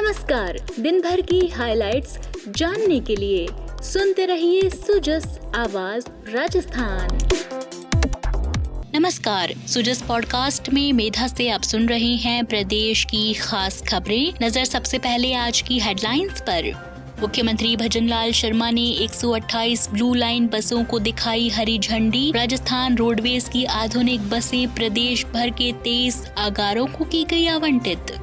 नमस्कार। दिन भर की हाइलाइट्स जानने के लिए सुनते रहिए सुजस आवाज राजस्थान। नमस्कार, सुजस पॉडकास्ट में मेधा से आप सुन रहे हैं प्रदेश की खास खबरें। नजर सबसे पहले आज की हेडलाइंस पर। मुख्यमंत्री भजनलाल शर्मा ने 128 ब्लू लाइन बसों को दिखाई हरी झंडी। राजस्थान रोडवेज की आधुनिक बसें प्रदेश भर के 23 आगारों को की गई आवंटित।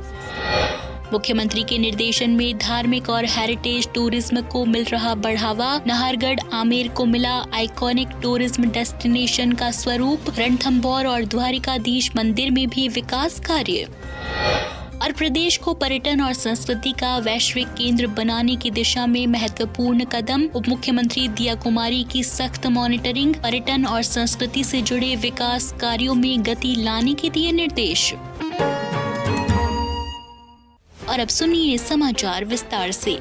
मुख्यमंत्री के निर्देशन में धार्मिक और हेरिटेज टूरिज्म को मिल रहा बढ़ावा। नाहरगढ़ आमेर को मिला आइकॉनिक टूरिज्म डेस्टिनेशन का स्वरूप। रणथंभौर और द्वारिकाधीश मंदिर में भी विकास कार्य। और प्रदेश को पर्यटन और संस्कृति का वैश्विक केंद्र बनाने की दिशा में महत्वपूर्ण कदम। उप मुख्यमंत्री दिया कुमारी की सख्त मॉनिटरिंग। पर्यटन और संस्कृति से जुड़े विकास कार्यों में गति लाने के दिए निर्देश। और अब सुनिए समाचार विस्तार से।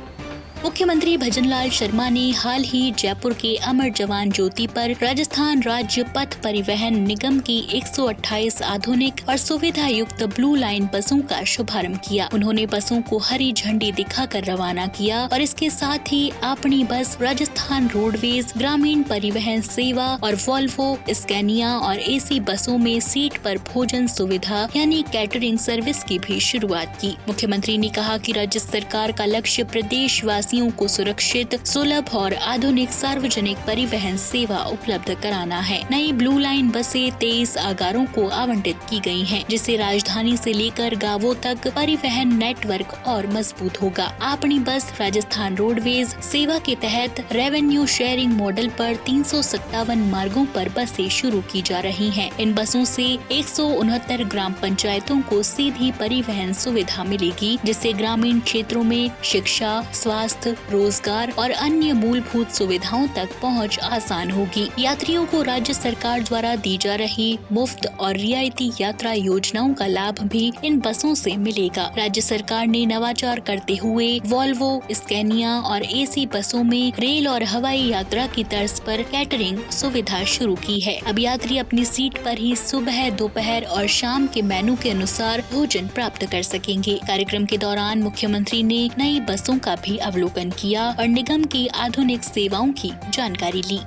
मुख्यमंत्री भजनलाल शर्मा ने हाल ही जयपुर के अमर जवान ज्योति पर राजस्थान राज्य पथ परिवहन निगम की 128 आधुनिक और सुविधा युक्त ब्लू लाइन बसों का शुभारंभ किया। उन्होंने बसों को हरी झंडी दिखाकर रवाना किया और इसके साथ ही अपनी बस राजस्थान रोडवेज, ग्रामीण परिवहन सेवा और वॉल्वो, स्कैनिया और एसी बसों में सीट पर भोजन सुविधा यानी कैटरिंग सर्विस की भी शुरुआत की। मुख्यमंत्री ने कहा कि राज्य सरकार का लक्ष्य प्रदेशवासी को सुरक्षित, सुलभ और आधुनिक सार्वजनिक परिवहन सेवा उपलब्ध कराना है। नई ब्लू लाइन बसें 23 आगारों को आवंटित की गई हैं, जिससे राजधानी से लेकर गांवों तक परिवहन नेटवर्क और मजबूत होगा। अपनी बस राजस्थान रोडवेज सेवा के तहत रेवेन्यू शेयरिंग मॉडल पर 357 मार्गों पर बसें शुरू की जा रही हैं। इन बसों से 169 ग्राम पंचायतों को सीधी परिवहन सुविधा मिलेगी, जिससे ग्रामीण क्षेत्रों में शिक्षा, स्वास्थ्य, रोजगार और अन्य मूलभूत सुविधाओं तक पहुंच आसान होगी। यात्रियों को राज्य सरकार द्वारा दी जा रही मुफ्त और रियायती यात्रा योजनाओं का लाभ भी इन बसों से मिलेगा। राज्य सरकार ने नवाचार करते हुए वॉल्वो, स्कैनिया और एसी बसों में रेल और हवाई यात्रा की तर्ज पर कैटरिंग सुविधा शुरू की है। अब यात्री अपनी सीट पर ही सुबह, दोपहर और शाम के मेनू के अनुसार भोजन प्राप्त कर सकेंगे। कार्यक्रम के दौरान मुख्यमंत्री ने नई बसों का भी अवलोकन किया और निगम की आधुनिक सेवाओं की जानकारी ली।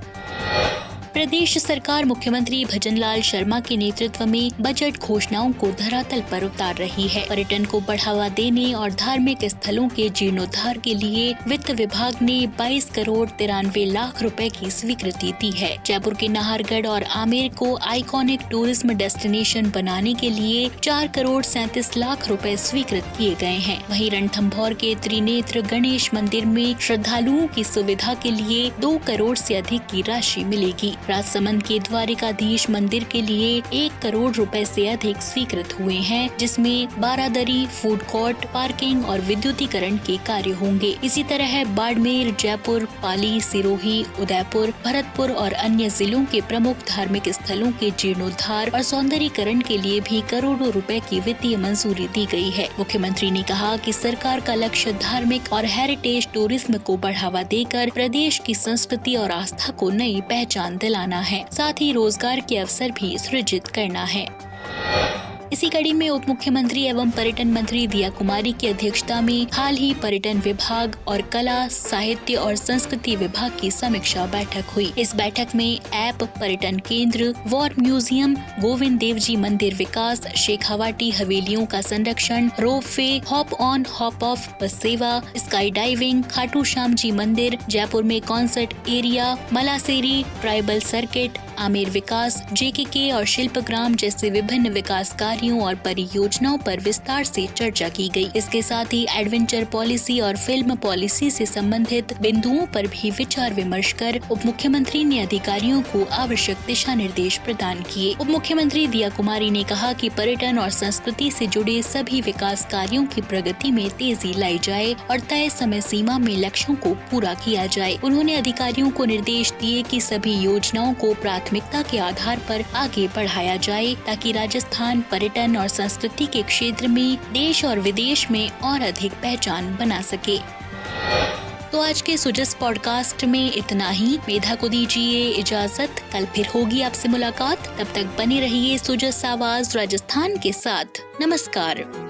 प्रदेश सरकार मुख्यमंत्री भजनलाल शर्मा के नेतृत्व में बजट घोषणाओं को धरातल पर उतार रही है। पर्यटन को बढ़ावा देने और धार्मिक स्थलों के जीर्णोद्धार के लिए वित्त विभाग ने 22 करोड़ 93 लाख रुपए की स्वीकृति दी है। जयपुर के नाहरगढ़ और आमेर को आइकॉनिक टूरिज्म डेस्टिनेशन बनाने के लिए 4 करोड़ 37 लाख रुपए स्वीकृत किए गए हैं। वहीं रणथंभौर के त्रिनेत्र गणेश मंदिर में श्रद्धालुओं की सुविधा के लिए 2 करोड़ से अधिक की राशि मिलेगी। राजसमंद के द्वारिकाधीश मंदिर के लिए 1 करोड़ रुपए से अधिक स्वीकृत हुए हैं, जिसमें बारादरी, फूड कोर्ट, पार्किंग और विद्युतीकरण के कार्य होंगे। इसी तरह बाड़मेर, जयपुर, पाली, सिरोही, उदयपुर, भरतपुर और अन्य जिलों के प्रमुख धार्मिक स्थलों के जीर्णोद्धार और सौंदर्यीकरण के लिए भी करोड़ों रुपए की वित्तीय मंजूरी दी गई है। मुख्यमंत्री ने कहा कि सरकार का लक्ष्य धार्मिक और हेरिटेज टूरिज्म को बढ़ावा देकर प्रदेश की संस्कृति और आस्था को नई पहचान दिलाना है, साथ ही रोजगार के अवसर भी सृजित करना है। इसी कड़ी में उप मुख्यमंत्री एवं पर्यटन मंत्री दिया कुमारी की अध्यक्षता में हाल ही पर्यटन विभाग और कला, साहित्य और संस्कृति विभाग की समीक्षा बैठक हुई। इस बैठक में ऐप, पर्यटन केंद्र, वॉर म्यूजियम, गोविंद देव जी मंदिर विकास, शेखावाटी हवेलियों का संरक्षण, ropeway, hop on hop off bus सेवा, स्काई डाइविंग, खाटू श्याम जी मंदिर, जयपुर में concert area, Malaseri, tribal circuit, Amer विकास, जेकेके और शिल्पग्राम जैसे विभिन्न विकास कार्यों और परियोजनाओं पर विस्तार से चर्चा की गई। इसके साथ ही एडवेंचर पॉलिसी और फिल्म पॉलिसी से संबंधित बिंदुओं पर भी विचार विमर्श कर उप मुख्यमंत्री ने अधिकारियों को आवश्यक दिशा निर्देश प्रदान किए। उप मुख्यमंत्री दिया कुमारी ने कहा कि पर्यटन और संस्कृति से जुड़े सभी विकास कार्यों की प्रगति में तेजी लाई जाए और तय समय सीमा में लक्ष्यों को पूरा किया जाए। उन्होंने अधिकारियों को निर्देश दिए कि सभी योजनाओं को प्राथमिकता के आधार पर आगे बढ़ाया जाए, ताकि राजस्थान पर्यटन और संस्कृति के क्षेत्र में देश और विदेश में और अधिक पहचान बना सके। तो आज के सुजस पॉडकास्ट में इतना ही। मेधा को दीजिए इजाजत, कल फिर होगी आपसे मुलाकात। तब तक बने रहिए सुजस आवाज राजस्थान के साथ। नमस्कार।